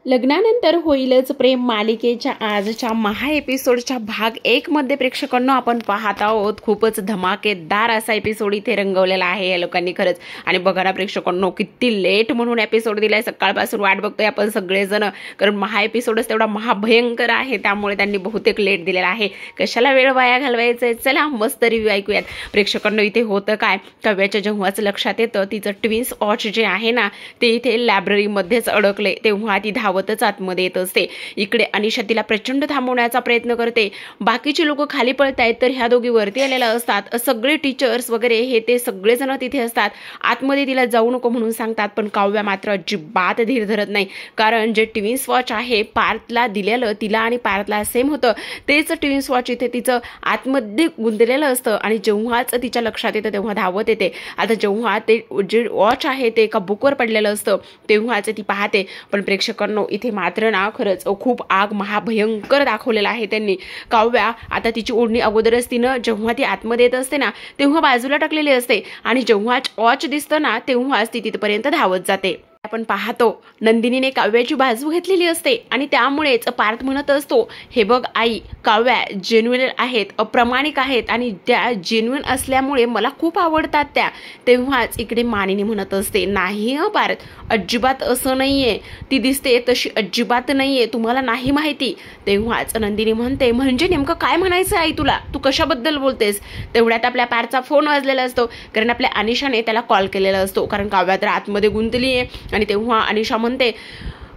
लग्नानंतर होईलच प्रेम मालिकेच्या आजच्या महा एपिसोडच्या भाग 1 मध्ये प्रेक्षकांना आपण पाहत आहोत। खूपच धमाकेदार असा एपिसोड इथे रंगवलेला आहे या लोकांनी खरंच। आणि बघा ना प्रेक्षकांना किती लेट म्हणून एपिसोड दिलाय, सकाळपासून वाट बघतोय आपण सगळेजण, कारण महा एपिसोडच तेवढा महाभयंकर आहे, त्यामुळे त्यांनी बहुतेक लेट दिलेला आहे। कशाला वेळ वाया घालवायचा, चला मस्त रिव्ह्यू ऐकूयात। प्रेक्षकांना इथे होतं काय, काव्याच्या जेव्हाच लक्षात येतं तिचं ट्विन्स वॉच जे आहे ना ते इथे लायब्ररी मध्येच अडकले, तेव्हा ती धावतच आतमध्ये येत असते। इकडे अनिशा तिला प्रचंड थांबवण्याचा प्रयत्न करते, बाकीचे लोक खाली पळतायत तर ह्या दोघी वरती आलेल्या असतात। सगळे टीचर्स वगैरे हे ते सगळे जण तिथे असतात, आतमध्ये तिला जाऊ नको म्हणून सांगतात, पण काव्या मात्र अजिबात धीर धरत नाही, कारण जे ट्विन्स वॉच आहे पार्थला दिलेलं, तिला आणि पार्थला सेम होतं, तेच ट्विन्स वॉच इथे तिचं आतमध्ये गुंतलेलं असतं। आणि जेव्हाच तिच्या लक्षात येतं तेव्हा धावत येते। आता जेव्हा ते जे वॉच आहे ते एका बुकवर पडलेलं असतं तेव्हाच ती पाहते, पण प्रेक्षकांना इथे मात्र ना खरंच खूप आग महाभयंकर दाखवलेला आहे त्यांनी। काव्या आता तिची ओढणी अगोदरच तिनं जेव्हा ती आतमध्ये येत असते ना तेव्हा बाजूला टाकलेली असते, आणि जेव्हा वॉच दिसतं ना तेव्हाच ती तिथपर्यंत धावत जाते। आपण पाहतो नंदिनीने काव्याची बाजू घेतलेली असते, आणि त्यामुळेच पार्थ म्हणत असतो, हे बघ आई, काव्या जेन्युइन आहेत, अप्रामाणिक आहेत, आणि त्या जेन्युइन असल्यामुळे मला खूप आवडतात त्या। तेव्हाच इकडे मानिनी म्हणत असते, नाही पार्थ, अजिबात असं नाहीये, ती दिसते तशी अजिबात नाहीये, तुम्हाला नाही माहिती। तेव्हाच नंदिनी म्हणते, म्हणजे नेमकं काय म्हणायचं आई तुला, तू कशाबद्दल बोलतेस। तेवढ्यात आपल्या पार्थचा फोन वाजलेला असतो, कारण आपल्या अनिशाने त्याला कॉल केलेला असतो, कारण काव्या तर आतमध्ये गुंतली आहे। आणि तेव्हा अनिशा म्हणते,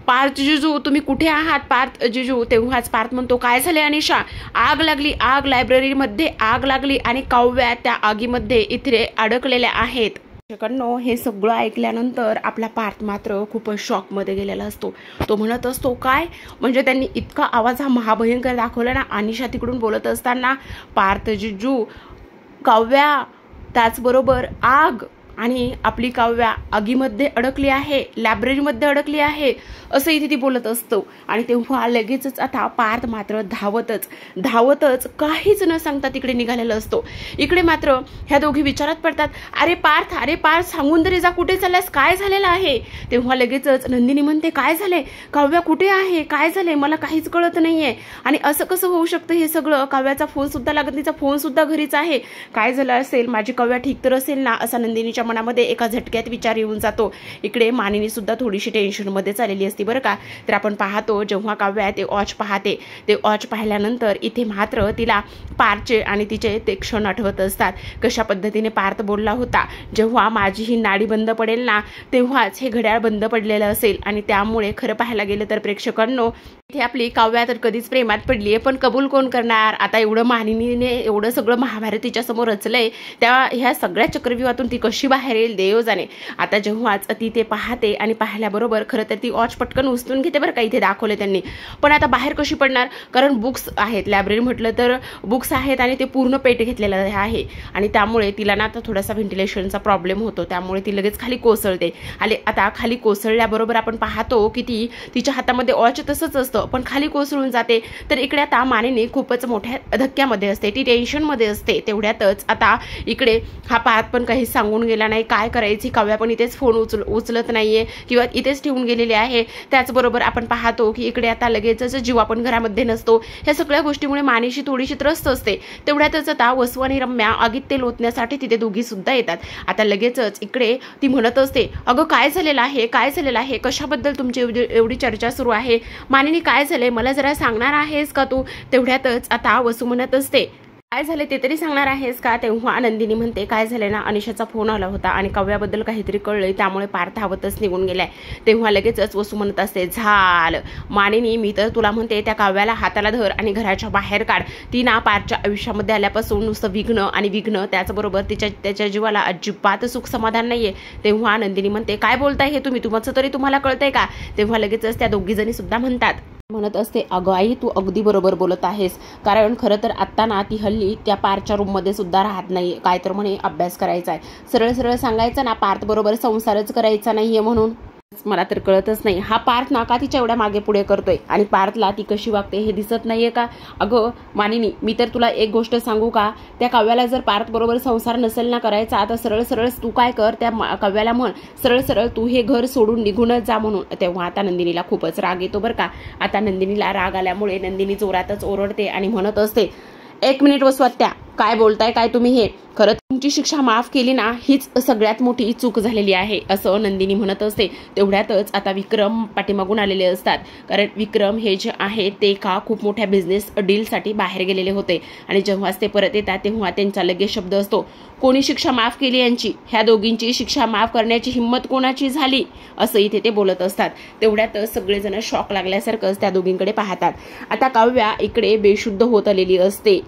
पार्थ जिजू तुम्ही कुठे आहात पार्थ जिजू। तेव्हाच पार्थ म्हणतो, काय झाले अनिशा, आग लागली, आग लायब्ररीमध्ये आग लागली, आणि काव्या त्या आगीमध्ये इथे अडकलेल्या आहेत। हे सगळं ऐकल्यानंतर आपला पार्थ मात्र खूपच शॉकमध्ये गेलेला असतो। तो म्हणत असतो, काय म्हणजे त्यांनी इतका आवाज हा महाभयंकर दाखवला ना। अनिशा तिकडून बोलत असताना, पार्थ जिजू, काव्या, त्याचबरोबर आग, आणि आपली काव्या आगीमध्ये अडकली आहे, लायब्ररीमध्ये अडकली आहे, असं इथे ती बोलत असतो। आणि तेव्हा लगेचच आता पार्थ मात्र धावतच काहीच न सांगता तिकडे निघालेला असतो। इकडे मात्र ह्या दोघी विचारात पडतात, अरे पार्थ सांगून तरी जा, कुठे चाललास, काय झालेलं आहे। तेव्हा लगेचच नंदिनी म्हणते, काय झालंय काव्या, कुठे आहे, काय झालंय, मला काहीच कळत नाहीये, आणि असं कसं होऊ शकतं हे सगळं, काव्याचा फोन सुद्धा लागत, तिचा फोन सुद्धा घरीच आहे, काय झालं असेल, माझी काव्या ठीक तर असेल ना, असा नंदिनीच्या मनामध्ये एका झटक्यात विचार येऊन जातो। इकडे मानिनी सुद्धा थोडीशी टेन्शन मध्ये चाललेली असते बरं का। तर आपण पाहतो जेव्हा काव्या ते वॉच पाहते, ते वॉच पाहिल्यानंतर इथे मात्र तिला पार्थचे आणि तिचे ते क्षण आठवत असतात, कशा पद्धतीने पार्थ बोलला होता, जेव्हा माझी ही नाडी बंद पडेल ना तेव्हाच हे घड्याळ बंद पडलेलं असेल। आणि त्यामुळे खरं पाहायला गेलं तर प्रेक्षकांनो इथे आपली काव्या तर कधीच प्रेमात पडली आहे, पण कबूल कोण करणार। आता एवढं मानिनीने एवढं सगळं महाभारत तिच्या समोर रचलंय, त्या ह्या सगळ्या चक्रव्यूहातून ती कशी बाहेर येईल देव जाणे। आता जेव्हाच ती ते पाहते आणि पाहिल्याबरोबर खरं तर ती वॉच पटकन उचलून घेते बरं का, इथे दाखवले त्यांनी, पण आता बाहेर कशी पडणार, कारण बुक्स आहेत, लायब्ररी म्हटलं तर बुक्स आहेत, आणि ते पूर्ण पेट घेतलेलं आहे, आणि त्यामुळे तिला ना आता थोडासा व्हेंटिलेशनचा प्रॉब्लेम होतो, त्यामुळे ती लगेच खाली कोसळते। आता खाली कोसळल्याबरोबर आपण पाहतो की तिच्या हातामध्ये वॉच तसंच असतं, पण खाली कोसळून जाते। तर इकडे आता मानिनी खूपच मोठ्या धक्क्यामध्ये असते, ती टेन्शनमध्ये असते। तेवढ्यातच आता इकडे हा पार्थ पण काही सांगून गेला नाही, काय करायची, काव्या पण इथेच फोन उचलत नाहीये किंवा इथेच ठेवून गेलेली आहे। त्याचबरोबर आपण पाहतो की इकडे आता लगेचच जीवा पण घरामध्ये नसतो, ह्या सगळ्या गोष्टीमुळे मानिशी थोडीशी त्रस्त असते। तेवढ्यातच आता वसू आणि रम्या आगीत तेल ओतण्यासाठी तिथे दोघी सुद्धा येतात। आता लगेचच इकडे ती म्हणत असते, अगं काय झालेलं आहे, कशाबद्दल तुमची एवढी चर्चा सुरू आहे, मानिनी काय झालंय, मला जरा सांगणार आहेस का तू। तेवढ्यातच आता वसू म्हणत असते, काय झाले ते तरी सांगणार आहेस का। तेव्हा नंदिनी म्हणते, काय झाले ना, अनिशाचा फोन आला होता आणि काव्याबद्दल काहीतरी कळलंय, त्यामुळे पार्थ धावतच निघून गेलाय। तेव्हा लगेचच वसू म्हणत असते, झालं मानिनी, मी तर तुला म्हणते त्या काव्याला हाताला धर आणि घराच्या बाहेर काढ, ती ना पार्थच्या आयुष्यामध्ये आल्यापासून नुसतं विघ्न, त्याचबरोबर त्याच्या जीवाला अजिबात सुख समाधान नाहीये। तेव्हा नंदिनी म्हणते, काय बोलताय हे तुम्ही, तुमचं तरी तुम्हाला कळतंय का। तेव्हा लगेचच त्या दोघी जणी सुद्धा म्हणत असते, अगं आई तू अगदी बरोबर बोलत आहेस, कारण खरं तर आत्ता ना ती हल्ली त्या पार्थच्या रूममध्ये सुद्धा राहत नाही, काय तर म्हणे अभ्यास करायचा आहे, सरळ सांगायचं ना पार्थ बरोबर संसारच करायचा नाहीये म्हणून। मला तर कळतच नाही, हा पार्थ ना का तिच्या एवढ्या मागे पुढे करतोय आणि पार्थला ती कशी वागते हे दिसत नाहीये का? अगं मानिनी, मी तर तुला एक गोष्ट सांगू का, त्या काव्याला जर पार्थ बरोबर संसार नसेल ना करायचा तर सरळ सरळ तू काय कर, त्या काव्याला म्हण सरळ सरळ तू हे घर सोडून निघूनच जा म्हणून. तेव्हा आता नंदिनीला खूपच राग येतो बरं का. आता नंदिनीला राग आल्यामुळे नंदिनी जोरातच ओरडते आणि म्हणत असते, 1 मिनिट वसवात्या, काय बोलताय काय तुम्ही? हे खरं तुमची शिक्षा माफ केली ना हीच सगळ्यात मोठी चूक झालेली आहे असं नंदिनी म्हणत असते. तेवढ्यातच आता विक्रम पाठीमागून आलेले असतात, कारण विक्रम हे जे आहे ते का खूप मोठ्या बिझनेस डीलसाठी बाहेर गेलेले होते आणि जेव्हाच ते परत येतात तेव्हा त्यांचा लगेच शब्द असतो, कोणी शिक्षा माफ केली यांची? ह्या दोघींची शिक्षा माफ करण्याची हिंमत कोणाची झाली? असं इथे ते बोलत असतात. तेवढ्यातच सगळेजण शॉक लागल्यासारखंच त्या दोघींकडे पाहतात. आता काव्या इकडे बेशुद्ध होत आलेली असते.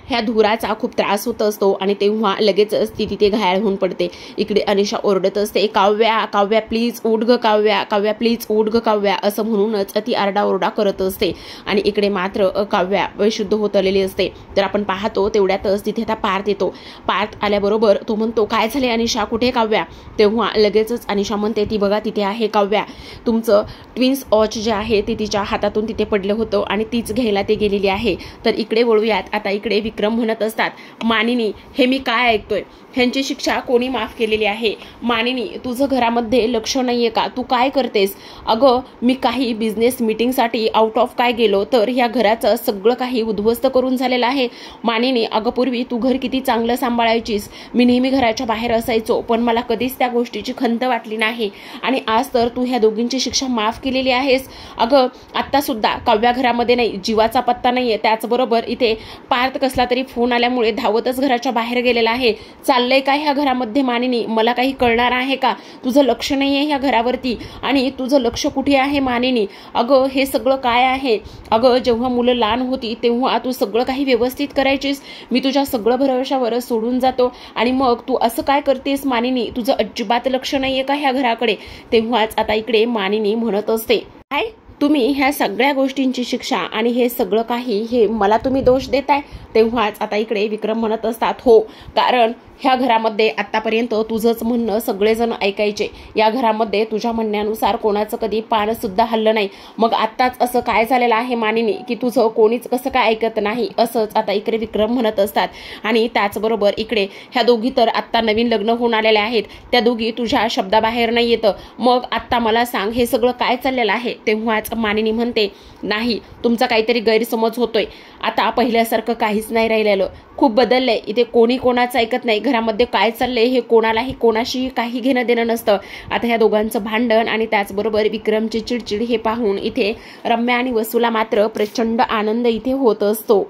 ह्या धुराचा खूप त्रास होत असतो आणि तेव्हा लगेचच ती तिथे घायल होऊन पडते. इकडे अनिशा ओरडत असते, काव्या काव्या प्लीज उठ ग काव्या, काव्या प्लीज उठ ग काव्या, असं म्हणूनच ती आरडाओरडा करत असते. आणि इकडे मात्र काव्या बेशुद्ध होत आलेली असते. तर आपण पाहतो तेवढ्यातच तिथे आता पार्थ येतो. पार्थ आल्याबरोबर तो म्हणतो, काय झाले अनिशा, कुठे काव्या? तेव्हा लगेचच अनिशा म्हणते, ती बघा तिथे आहे काव्या, तुमचं ट्विन्स वॉच जे आहे ते तिच्या हातातून तिथे पडलं होतं आणि तीच घ्यायला ते गेलेली आहे. तर इकडे वळूयात. आता इकडे विक्रम म्हणत असतात, मानिनी हे मी काय ऐकतोय, ह्यांची शिक्षा कोणी माफ केलेली आहे? मानिनी तुझं घरामध्ये लक्ष नाहीये का? तू काय करतेस? अगं मी काही बिझनेस मीटिंगसाठी आउट ऑफ काय गेलो तर ह्या घराचं सगळं काही उद्ध्वस्त करून झालेलं आहे. मानिनी अगं पूर्वी तू घर किती चांगलं सांभाळायचीस, मी नेहमी घराच्या बाहेर असायचो पण मला कधीच त्या गोष्टीची खंत वाटली नाही आणि आज तर तू ह्या दोघींची शिक्षा माफ केलेली आहेस. अगं आत्ता सुद्धा काव्या घरामध्ये नाही, जीवाचा पत्ता नाहीये. त्याचबरोबर इथे पार्थ कसला तरी फोन आल्यामुळे धावतच घराच्या बाहेर गेलेला आहे. चाललंय काय ह्या घरामध्ये मानिनी? मला काही कळणार आहे का? तुझं लक्ष नाहीये ह्या घरावरती आणि तुझं लक्ष कुठे आहे मानिनी? अगं हे सगळं काय आहे? अगं जेव्हा मुलं लहान होती तेव्हा तू सगळं काही व्यवस्थित करायचीस, मी तुझ्या सगळं भरवशावर सोडून जातो आणि मग तू असं काय करतेस मानिनी? तुझं अजिबात लक्ष नाहीये का ह्या घराकडे? तेव्हाच आता इकडे मानिनी म्हणत असते, काय तुम्ही ह्या सगळ्या गोष्टींची शिक्षा आणि हे सगळं काही हे मला तुम्ही दोष देताय? तेव्हाच आता इकडे विक्रम म्हणत असतात, हो, कारण ह्या घरामध्ये आतापर्यंत तुझंच म्हणणं सगळेजण ऐकायचे. या घरामध्ये तुझ्या म्हणण्यानुसार कोणाचं कधी पान सुद्धा हल्लं नाही. मग आत्ताच असं काय झालेलं आहे मानिनी की तुझं कोणीच कसं काय ऐकत नाही? असंच आता इकडे विक्रम म्हणत असतात. आणि त्याचबरोबर इकडे ह्या दोघी तर आत्ता नवीन लग्न होऊन आलेल्या आहेत, त्या दोघी तुझ्या शब्दाबाहेर नाही येतं. मग आत्ता मला सांग हे सगळं काय चाललेलं आहे? तेव्हाच मानिनी म्हणते, नाही तुमचा काहीतरी गैरसमज होतोय. आता पहिल्यासारखं काहीच नाही राहिलेलं, खूप बदललंय. इथे कोणी कोणाचं ऐकत नाही. घरामध्ये काय चाललंय हे कोणालाही कोणाशी काही घेणं देणं नसतं. आता ह्या दोघांचं भांडण आणि त्याचबरोबर विक्रमची चिडचिड हे पाहून इथे रम्या आणि वसूला मात्र प्रचंड आनंद इथे होत असतो.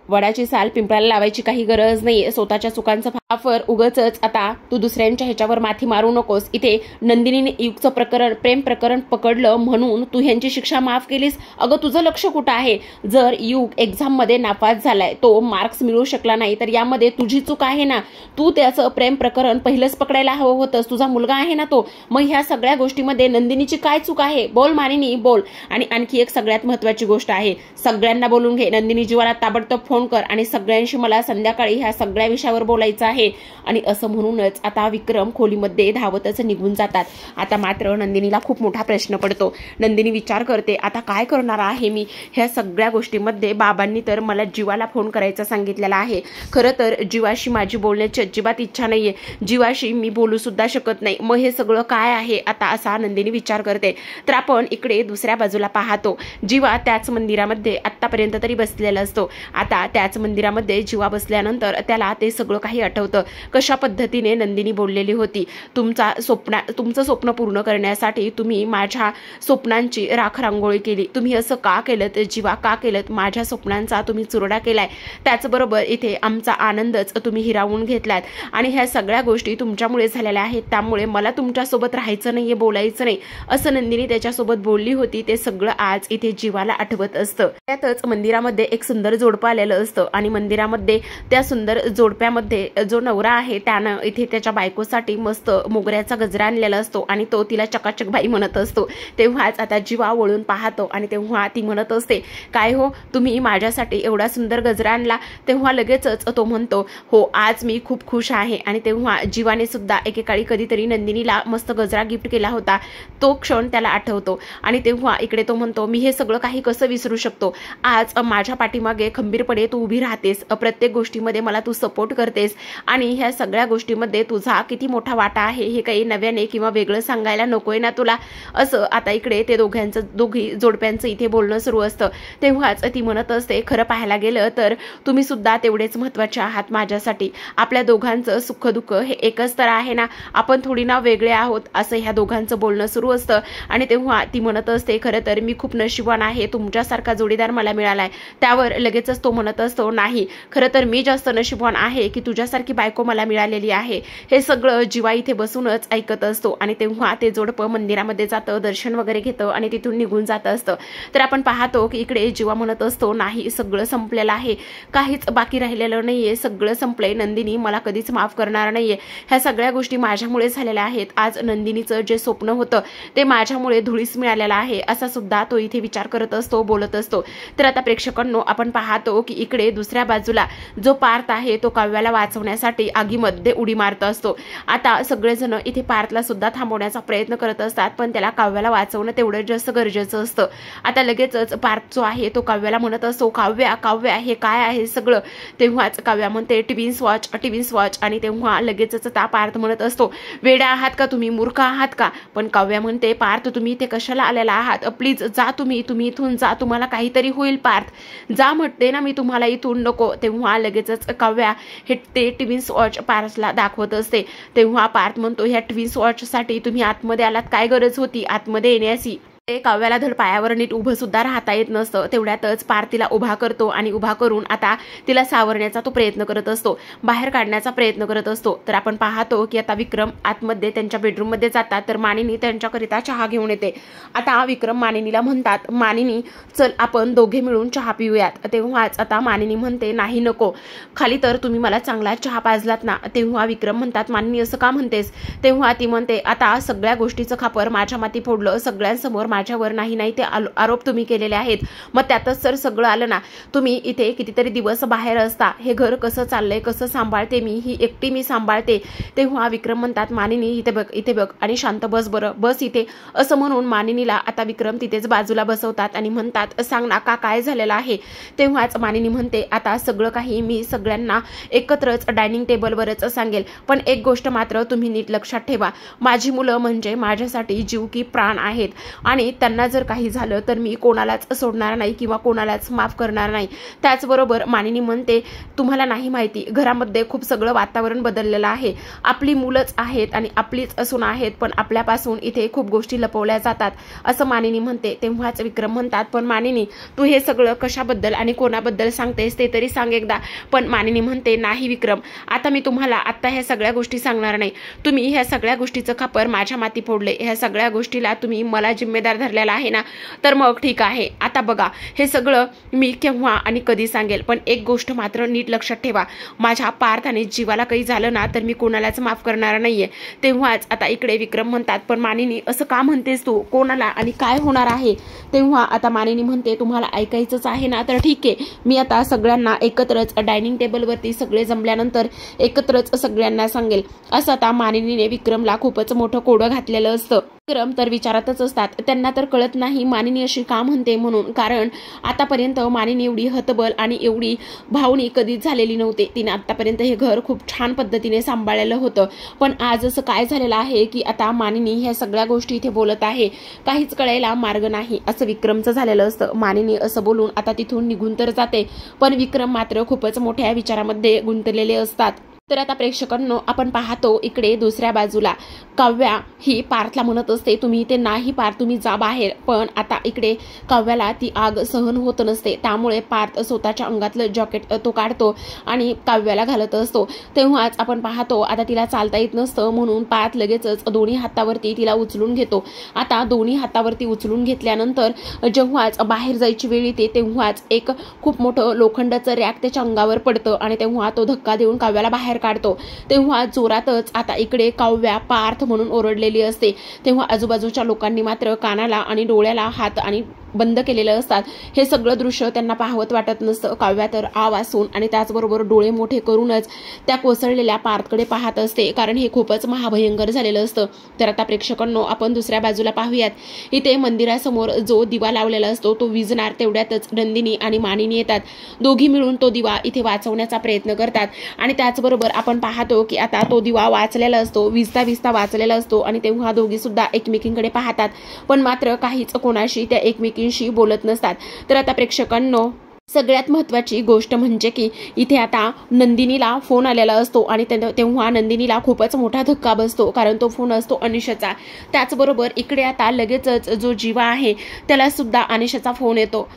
वडाची साल पिंपळाला लावायची काही गरज नाहीये. स्वतःच्या चुकांचा फाफर उगाचच आता तू दुसऱ्यांच्या ह्याच्यावर माथी मारू नकोस. इथे नंदिनीने युगचं प्रकरण, प्रेम प्रकरण पकडलं म्हणून तू ह्यांची शिक्षा माफ केलीस. अगं तुझं लक्ष कुठं आहे? जर युग एक्झाम मध्ये नापास झालाय, तो मार्क्स मिळवू शकला नाही, तर यामध्ये तुझी चूक आहे ना. तू त्याचं प्रेम प्रकरण पहिलंच पकडायला हवं होतंस. तुझा मुलगा आहे ना तो. मग ह्या सगळ्या गोष्टीमध्ये नंदिनीची काय चूक आहे? बोल मानिनी बोल. आणि आणखी एक सगळ्यात महत्वाची गोष्ट आहे, सगळ्यांना बोलून घे. नंदिनी जीवाला ताबडतोब फोन कर आणि सगळ्यांशी मला संध्याकाळी ह्या सगळ्या विषयावर बोलायचं आहे. आणि असं म्हणूनच आता विक्रम खोलीमध्ये धावतच निघून जातात. आता मात्र नंदिनीला खूप मोठा प्रश्न पडतो. नंदिनी विचार करते, आता काय करणार आहे मी ह्या सगळ्या गोष्टीमध्ये? बाबांनी तर मला जीवाला फोन करायचा सांगितलेला आहे. खरं तर जीवाशी माझी बोलण्याची अजिबात इच्छा नाहीये, जीवाशी मी बोलू सुद्धा शकत नाही. मग हे सगळं काय आहे आता? असा नंदिनी विचार करते. तर आपण इकडे दुसऱ्या बाजूला पाहतो, जीवा त्याच मंदिरामध्ये आतापर्यंत तरी बसलेला असतो. आता त्याच मंदिरामध्ये जीवा बसल्यानंतर त्याला ते सगळं काही आठवतं. कशा पद्धतीने नंदिनी बोललेली होती, तुमचं स्वप्न पूर्ण करण्यासाठी तुम्ही माझ्या स्वप्नांची राख रांगोळी केली. तुम्ही असं का केलं जीवा, का केलं? माझ्या स्वप्नांचा तुम्ही चुरडा केलाय. त्याचबरोबर इथे आमचा आनंदच तुम्ही हिरावून घेतलात आणि ह्या सगळ्या गोष्टी तुमच्यामुळे झालेल्या आहेत. त्यामुळे मला तुमच्यासोबत राहायचं नाहीये, बोलायचं नाही, असं नंदिनी त्याच्यासोबत बोलली होती. ते सगळं आज इथे जीवाला आठवत असतं. त्यातच मंदिरामध्ये एक सुंदर जोडपं आलेलं असतं आणि मंदिरामध्ये त्या सुंदर जोडप्यामध्ये जो नवरा आहे त्यानं इथे त्याच्या बायकोसाठी मस्त मोगऱ्याचा गजरा आणलेला असतो आणि तो तिला चकाचक बाई म्हणत असतो। तेव्हाच आता जीवा वळून पाहतो आणि तेव्हा ती म्हणत असते, काय हो तुम्ही माझ्यासाठी एवढा सुंदर गजरा आणला? तेव्हा लगेचच तो म्हणतो, हो आज मी खूप खुश आहे। आणि तेव्हा जीवाने सुद्धा एकेकाळी कधीतरी नंदिनीला मस्त गजरा गिफ्ट केला होता तो क्षण त्याला आठवतो आणि तेव्हा इकडे तो म्हणतो, मी हे सगळं काही कसं विसरू शकतो? आज माझ्या पाठीमागे खंबीरपणे तू उभी राहतेस, प्रत्येक गोष्टीमध्ये मला तू सपोर्ट करतेस आणि ह्या सगळ्या गोष्टीमध्ये तुझा किती मोठा वाटा आहे हे काही नव्याने किंवा वेगळं सांगायला नकोय ना तुला? असं आता इकडे ते दोघी जोडप्यांचं इथे बोलणं सुरू असतं। तेव्हाच ती म्हणत असते, खरं पाहायला गेलं तर तुम्ही सुद्धा तेवढेच महत्त्वाचे आहात माझ्यासाठी। आपल्या दोघांचं सुख दुःख हे एकच तर आहे ना, आपण थोडी ना वेगळे आहोत, असं ह्या दोघांचं बोलणं सुरू असतं। आणि तेव्हा ती म्हणत असते, खरं तर मी खूप नशिबान आहे, तुमच्यासारखा जोडीदार मला मिळालाय। त्यावर लगेचच तो म्हणत असतो, नाही खरं तर मी जास्त नशिबान आहे की तुझ्यासारखी बायको मला मिळालेली आहे। हे सगळं जीवा इथे बसूनच ऐकत असतो आणि तेव्हा ते जोडपं मंदिरामध्ये जातं, दर्शन वगैरे घेतं आणि तिथून निघून जात असतं। तर आपण पाहतो की इकडे जीवा म्हणत असतो, नाही सगळं संपलेलं आहे, काहीच बाकी राहिलेलं नाहीये, सगळं संपलंय, नंदिनी मला कधीच माफ करणार नाहीये, ह्या सगळ्या गोष्टी माझ्यामुळे झालेल्या आहेत, आज नंदिनीचं जे स्वप्न होतं ते माझ्यामुळे धुळीस मिळालेलं आहे, असा सुद्धा तो इथे विचार करत असतो, बोलत असतो। तर आता प्रेक्षकांनो आपण पाहतो की इकडे दुसऱ्या बाजूला जो पार्थ आहे तो काव्याला वाचवण्यासाठी आगीमध्ये उडी मारत असतो। आता सगळेजण इथे पार्थला सुद्धा थांबवण्याचा प्रयत्न करत असतात, पण त्याला काव्याला वाचवणं तेवढं जास्त गरजेचं असतं। आता लगेचच पार्थ जो आहे तो काव्याला म्हणत असतो, काव्या काव्या हे काय आहे सगळं? तेव्हाच काव्या म्हणते, ट्विन्स वॉच। आणि तेव्हा लगेचच त्या पार्थ म्हणत असतो, वेडा आहात का तुम्ही, मूर्ख आहात का? पण काव्या म्हणते, पार्थ तुम्ही इथे कशाला आलेला आहात? प्लीज जा तुम्ही इथून जा, तुम्हाला काहीतरी होईल पार्थ, जा म्हणते ना मी तुम्हाला इथून, नको। तेव्हा लगेचच काव्या हे ते ट्विन्स वॉच पार्थला दाखवत असते। तेव्हा पार्थ म्हणतो, ह्या ट्विन्स वॉचसाठी तुम्ही आतमध्ये आलात, काय गरज होती आतमध्ये येण्याची? काव्याला धड पायावर नीट उभं सुद्धा राहता येत नसतं। तेवढ्यातच पार्थ तिला उभा करतो आणि उभा करून आता तिला सावरण्याचा तो प्रयत्न करत असतो, बाहेर काढण्याचा प्रयत्न करत असतो। तर आपण पाहतो की आता विक्रम आतमध्ये त्यांच्या बेडरूममध्ये जातात, तर मानिनी त्यांच्याकरिता चहा घेऊन येते। आता विक्रम मानिनीला म्हणतात, मानिनी चल आपण दोघे मिळून चहा पिऊयात। तेव्हाच आता मानिनी म्हणते, नाही नको, खाली तर तुम्ही मला चांगला चहा पाजलात ना। तेव्हा विक्रम म्हणतात, मानिनी असं का म्हणतेस? तेव्हा ती म्हणते, आता सगळ्या गोष्टीचं खापर माझ्या माती फोडलं, सगळ्यांसमोर माझ्यावर नाही ते आरोप तुम्ही केलेले आहेत, मग त्यातच सर सगळं आलं ना। तुम्ही इथे कितीतरी दिवस बाहेर असता, हे घर कसं चाललंय, कसं सांभाळते मी, ही एकटी मी सांभाळते। तेव्हा विक्रम म्हणतात, मानिनी इथे बघ आणि शांत बस, बरं बस इथे, असं म्हणून मानिनीला आता विक्रम तिथेच बाजूला बसवतात आणि म्हणतात, सांग ना का काय झालेलं आहे? तेव्हाच मानिनी म्हणते, आता सगळं काही मी सगळ्यांना एकत्रच डायनिंग टेबलवरच सांगेल, पण एक गोष्ट मात्र तुम्ही नीट लक्षात ठेवा, माझी मुलं म्हणजे माझ्यासाठी जीव की प्राण आहेत आणि त्यांना जर काही झालं तर मी कोणालाच सोडणार नाही किंवा कोणालाच माफ करणार नाही। त्याचबरोबर मानिनी म्हणते, तुम्हाला नाही माहिती, घरामध्ये खूप सगळं वातावरण बदललेलं आहे, आपली मुलंच आहेत आणि आपलीच असून आहेत, पण आपल्यापासून इथे खूप गोष्टी लपवल्या जातात, असं मानिनी म्हणते। तेव्हाच विक्रम म्हणतात, पण मानिनी तू हे सगळं कशाबद्दल आणि कोणाबद्दल सांगतेस ते तरी सांग एकदा। पण मानिनी म्हणते, नाही विक्रम, आता मी तुम्हाला आता ह्या सगळ्या गोष्टी सांगणार नाही, तुम्ही ह्या सगळ्या गोष्टीचं खापर माझ्या माती फोडले, ह्या सगळ्या गोष्टीला तुम्ही मला जिम्मेदार धरलेला आहे ना, तर मग ठीक आहे, आता बघा हे सगळं मी केव्हा आणि कधी सांगेल, पण एक गोष्ट मात्र नीट लक्षात ठेवा, माझ्या पार्थ आणि जीवाला काही झालं ना तर मी कोणालाच माफ करणार नाहीये। तेव्हाच आता इकडे विक्रम म्हणतात, पण मानिनी असं का म्हणतेस तू, कोणाला आणि काय होणार आहे? तेव्हा आता मानिनी म्हणते, तुम्हाला ऐकायचंच आहे ना, तर ठीक आहे, मी आता सगळ्यांना एकत्रच डायनिंग टेबलवरती सगळे जमल्यानंतर एकत्रच सगळ्यांना सांगेल। असं आता मानिनीने विक्रमला खूपच मोठं कोडं घातलेलं असतं। विक्रम तर विचारातच असतात, त्यांना तर कळत नाही मानिनी अशी का म्हणते म्हणून, कारण आतापर्यंत मानिनी एवढी हतबल आणि एवढी भावनी कधीच झालेली नव्हती। तिने आतापर्यंत हे घर खूप छान पद्धतीने सांभाळलेलं होतं, पण आज असं काय झालेलं आहे की आता मानिनी ह्या सगळ्या गोष्टी इथे बोलत आहे, काहीच कळायला मार्ग नाही, असं विक्रमचं झालेलं असतं। मानिनी असं बोलून आता तिथून निघून तर जाते, पण विक्रम मात्र खूपच मोठ्या विचारामध्ये गुंतलेले असतात। तर आता प्रेक्षकांनो आपण पाहतो इकडे दुसऱ्या बाजूला काव्या ही पार्थला म्हणत असते तुम्ही इथे नाही पार्थ तुम्ही जा बाहेर, पण आता इकडे काव्याला ती आग सहन होत नसते, त्यामुळे पार्थ स्वतःच्या अंगातलं जॅकेट तो काढतो आणि काव्याला घालत असतो. तेव्हाच आपण पाहतो आता तिला चालता येत नसतं म्हणून पार्थ लगेचच दोन्ही हातावरती तिला उचलून घेतो. आता दोन्ही हातावरती उचलून घेतल्यानंतर जेव्हाच बाहेर जायची वेळ येते तेव्हाच एक खूप मोठं लोखंडाचं रॅक त्याच्या अंगावर पडतं आणि तेव्हा तो धक्का देऊन काव्याला बाहेर काढतो. तेव्हा जोरातच आता इकडे काव्या पार्थ म्हणून ओरडलेली असते. तेव्हा आजूबाजूच्या लोकांनी मात्र कानाला आणि डोळ्याला हात आणि बंद केलेलं असतात. हे सगळं दृश्य त्यांना पाहवत वाटत नसतं. काव्या तर आवासून आणि त्याचबरोबर डोळे मोठे करूनच त्या कोसळलेल्या पार्थकडे पाहत असते, कारण हे खूपच महाभयंकर झालेलं असतं. तर आता प्रेक्षकांनो आपण दुसऱ्या बाजूला पाहूयात. इथे मंदिरासमोर जो दिवा लावलेला असतो तो विझणार तेवढ्यातच नंदिनी आणि मानिनी येतात. दोघी मिळून तो दिवा इथे वाचवण्याचा प्रयत्न करतात आणि त्याचबरोबर आपण पाहतो की आता तो दिवा वाचलेला असतो, विझता विझता वाचलेला असतो आणि तेव्हा दोघी सुद्धा एकमेकींकडे पाहतात, पण मात्र काहीच कोणाशी त्या एकमेकींशी बोलत नसतात. तर आता प्रेक्षकांनो सगळ्यात महत्त्वाची गोष्ट म्हणजे की इथे आता नंदिनीला फोन आलेला असतो आणि तेव्हा नंदिनीला खूपच मोठा धक्का बसतो, कारण तो फोन असतो अनिशाचा. त्याचबरोबर इकडे आता लगेचच जो जीवा आहे त्याला सुद्धा अनिशाचा फोन येतो.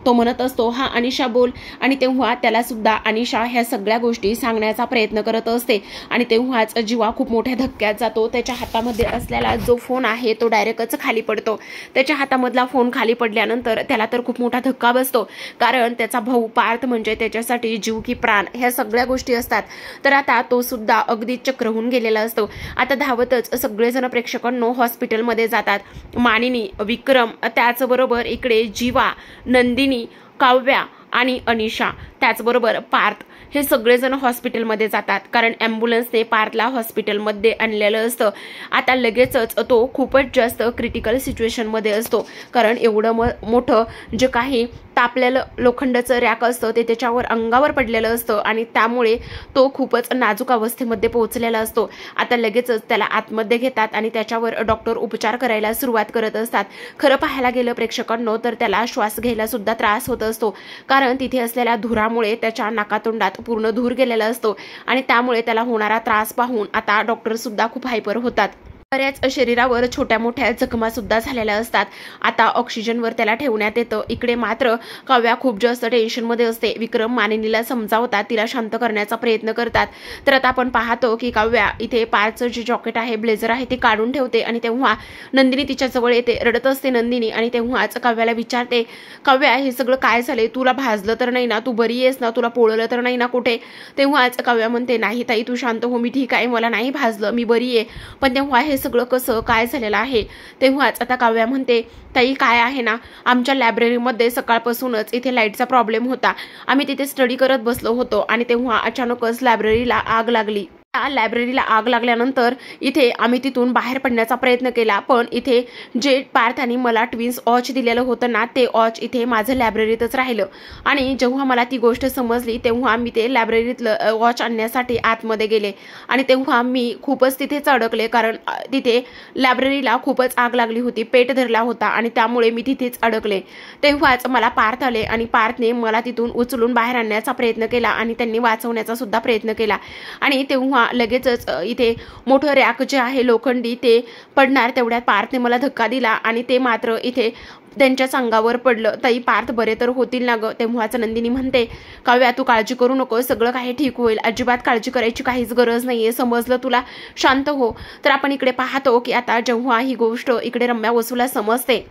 तो म्हणत असतो हा अनिशा बोल, आणि तेव्हा त्याला सुद्धा अनिशा ह्या सगळ्या गोष्टी सांगण्याचा प्रयत्न करत असते आणि तेव्हाच जीवा खूप मोठ्या धक्क्यात जातो. त्याच्या हातामध्ये असलेला जो फोन आहे तो डायरेक्टच खाली पडतो. त्याच्या हातामधला फोन खाली पडल्यानंतर त्याला तर खूप मोठा धक्का बसतो, कारण त्याचा भाऊ पार्थ म्हणजे त्याच्यासाठी जीव की प्राण ह्या सगळ्या गोष्टी असतात. तर आता तो सुद्धा अगदी चक्र होऊन गेलेला असतो. आता धावतच सगळेजण प्रेक्षकांनो हॉस्पिटलमध्ये जातात. मानिनी, विक्रम, त्याचबरोबर इकडे जीवा, नंदिनी, काव्या आणि अनिशा, त्याचबरोबर पार्थ हे सगळेजण हॉस्पिटलमध्ये जातात, कारण ॲम्ब्युलन्सने पार्थला हॉस्पिटलमध्ये आणलेलं असतं. आता लगेचच तो खूपच जास्त क्रिटिकल सिच्युएशनमध्ये असतो, कारण एवढं मोठं जे काही तापलेलं लोखंडाचं रॅक असतं ते त्याच्यावर अंगावर पडलेलं असतं आणि त्यामुळे तो खूपच नाजूक अवस्थेमध्ये पोहोचलेला असतो. आता लगेचच त्याला आतमध्ये घेतात आणि त्याच्यावर डॉक्टर उपचार करायला सुरुवात करत असतात. खरं पाहायला गेलं प्रेक्षकांनो तर त्याला श्वास घ्यायला सुद्धा त्रास होत असतो, कारण तिथे असलेल्या धुरामुळे त्याच्या नाकातोंडात पूर्ण धूर गेलेला असतो आणि त्यामुळे त्याला होणारा त्रास पाहून आता डॉक्टर सुद्धा खूप हायपर होतात. बऱ्याच शरीरावर छोट्या मोठ्या जखमा सुद्धा झालेल्या असतात. आता ऑक्सिजनवर त्याला ठेवण्यात येतं. इकडे मात्र काव्या खूप जास्त टेन्शनमध्ये असते. विक्रम मानिनीला समजावतात, तिला शांत करण्याचा प्रयत्न करतात. तर आता आपण पाहतो की काव्या इथे पार्थचं जे जॅकेट आहे, ब्लेझर आहे ते काढून ठेवते आणि तेव्हा नंदिनी तिच्या जवळ येते. रडत असते नंदिनी आणि तेव्हाच काव्याला विचारते, काव्या हे सगळं काय झाले, तुला भाजलं तर नाही ना, तू बरी आहेस ना, तुला पोळलं तर नाही ना कुठे? तेव्हाच काव्या म्हणते नाही ताई तू शांत हो, मी ठीक आहे, मला नाही भाजलं, मी बरी आहे. पण तेव्हा हे सगळं कसं काय झालेलं आहे? तेव्हाच आता काव्या म्हणते ताई काय आहे ना, आमच्या लायब्ररीमध्ये सकाळपासूनच इथे लाईटचा प्रॉब्लेम होता, आम्ही तिथे स्टडी करत बसलो होतो आणि तेव्हा अचानकच लायब्ररीला आग लागली. लायब्ररीला आग लागल्यानंतर इथे आम्ही तिथून बाहेर पडण्याचा प्रयत्न केला, पण इथे जे पार्थाने मला ट्विन्स वॉच दिलेलं होतं ना ते वॉच इथे माझं लायब्ररीतच राहिलं आणि जेव्हा मला ती गोष्ट समजली तेव्हा मी ते लायब्ररीतलं वॉच आणण्यासाठी आतमध्ये गेले आणि तेव्हा मी खूपच तिथेच अडकले, कारण तिथे लायब्ररीला खूपच आग लागली होती, पेट धरला होता आणि त्यामुळे मी तिथेच अडकले. तेव्हाच मला पार्थ आले आणि पार्थने मला तिथून उचलून बाहेर आणण्याचा प्रयत्न केला आणि त्यांनी वाचवण्याचा सुद्धा प्रयत्न केला आणि तेव्हा लगेचच इथे मोठं रॅक जे आहे लोखंडी ते पडणार तेवढ्यात पार्थने मला धक्का दिला आणि ते मात्र इथे त्यांच्या अंगावर पडलं. ताई पार्थ बरे तर होतील ना ग? तेव्हाच नंदिनी म्हणते काव्या तू काळजी करू नको, सगळं काही ठीक होईल, अजिबात काळजी करायची काहीच गरज नाहीये, समजलं तुला, शांत हो. तर आपण इकडे पाहतो की आता जेव्हा ही गोष्ट इकडे रम्या वसूला समजते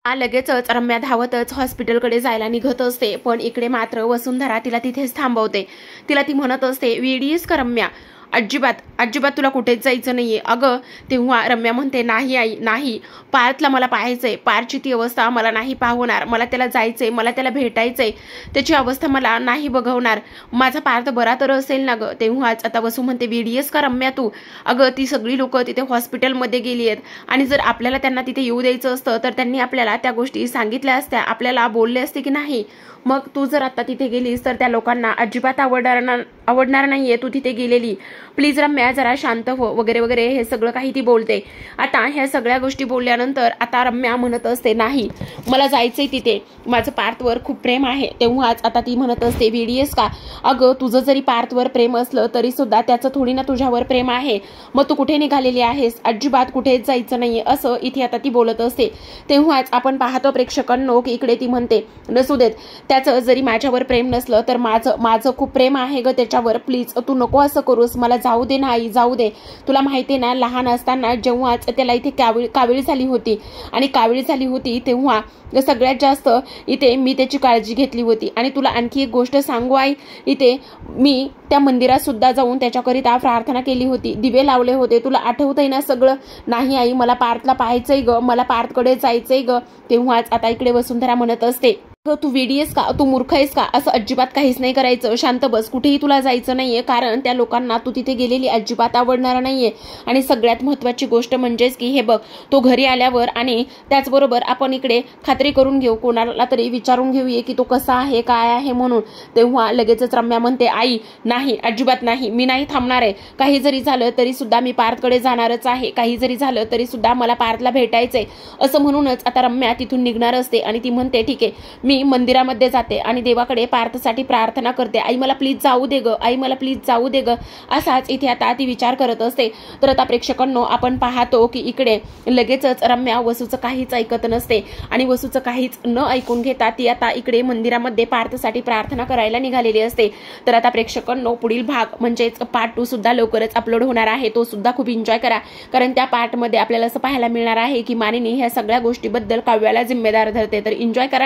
लगेचच रम्या धावतच हॉस्पिटलकडे जायला निघत असते, पण इकडे मात्र वसुंधरा तिला तिथेच थांबवते. तिला ती म्हणत असते वेडीस का रम्या, अजिबात तुला कुठेच जायचं नाहीये. अगं तेव्हा रम्या म्हणते नाही आई नाही, पार्थला मला पाहायचंय, पार्थची ती अवस्था मला नाही पाहवणार, मला त्याला जायचंय, मला त्याला भेटायचंय, त्याची अवस्था मला नाही बघवणार, माझा पार्थ बरा तर असेल ना ग? तेव्हाच आता वसू म्हणते वेडीयस का रम्या तू? अगं ती सगळी लोक तिथे हॉस्पिटलमध्ये गेली आहेत आणि जर आपल्याला त्यांना तिथे येऊ द्यायचं असतं तर त्यांनी आपल्याला त्या गोष्टी सांगितल्या असत्या, आपल्याला बोलले असते की नाही? मग तू जर आता तिथे गेलीस तर त्या लोकांना अजिबात आवडणार आवडणार नाहीये तू तिथे गेलेली, प्लीज रम्या जरा शांत हो, वगैरे वगैरे हे सगळं काही ती बोलते. आता ह्या सगळ्या गोष्टी बोलल्यानंतर आता रम्या म्हणत असते नाही मला जायचंय तिथे, माझं पार्थवर खूप प्रेम आहे. तेव्हाच आता ती म्हणत असते वेडीएस का, अगं तुझं जरी पार्थवर प्रेम असलं तरी सुद्धा त्याचं थोडी ना तुझ्यावर प्रेम आहे, मग तू कुठे निघालेली आहेस, अजिबात कुठेच जायचं नाहीये असं इथे आता ती बोलत असते. तेव्हाच आपण पाहतो प्रेक्षकांनो की इकडे ती म्हणते नसू देत, त्याचं जरी माझ्यावर प्रेम नसलं तर माझं खूप प्रेम आहे ग त्याच्यावर, प्लीज तू नको असं करूस, मला जाऊ दे ना आई, जाऊ दे. तुला माहितीये ना लहान असताना जेव्हाच त्याला इथे कावीळ झाली होती आणि कावीळ झाली होती तेव्हा सगळ्यात जास्त इथे मी त्याची काळजी घेतली होती. आणि तुला आणखी एक गोष्ट सांगू आई, इथे मी त्या मंदिरात सुद्धा जाऊन त्याच्याकरिता प्रार्थना केली होती, दिवे लावले होते, तुला आठवतंय ना सगळं. नाही आई मला पार्थला पाहायचंय ग, मला पार्थकडे जायचंय ग. तेव्हाच आता इकडे वसुंधरा म्हणत असते तू वेडीएस का, तू मूर्ख आहेस का, असं अजिबात काहीच नाही करायचं, शांत बस, कुठेही तुला जायचं नाहीये, कारण त्या लोकांना तू तिथे गेलेली अजिबात आवडणार नाहीये. आणि सगळ्यात महत्वाची गोष्ट म्हणजेच की हे बघ तो घरी आल्यावर आणि त्याचबरोबर आपण इकडे खात्री करून घेऊ, कोणाला तरी विचारून घेऊया की तो कसा आहे काय आहे म्हणून. तेव्हा लगेचच रम्या म्हणते आई नाही अजिबात नाही, मी नाही थांबणार आहे, काही जरी झालं तरी सुद्धा मी पार्थकडे जाणारच आहे, काही जरी झालं तरी सुद्धा मला पार्थला भेटायचंय. असं म्हणूनच आता रम्या तिथून निघणार असते आणि ती म्हणते ठीक आहे मी मंदिरामध्ये जाते आणि देवाकडे पार्थसाठी प्रार्थना करते, आई मला प्लीज जाऊ दे ग, आई मला प्लीज जाऊ दे ग. असाच इथे आता ती विचार करत असते. तर आता प्रेक्षकांनो आपण पाहतो की इकडे लगेचच रम्या वसूचं काहीच ऐकत नसते आणि वसूचं काहीच न ऐकून घेता ती आता इकडे मंदिरामध्ये पार्थसाठी प्रार्थना करायला निघालेली असते. तर आता प्रेक्षकांनो पुढील भाग म्हणजेच पार्ट 2 सुद्धा लवकरच अपलोड होणार आहे, तो सुद्धा खूप एन्जॉय करा, कारण त्या पार्टमध्ये आपल्याला असं पाहायला मिळणार आहे की मानिनी ह्या सगळ्या गोष्टीबद्दल काव्याला जिम्मेदार धरते. तर एन्जॉय करा.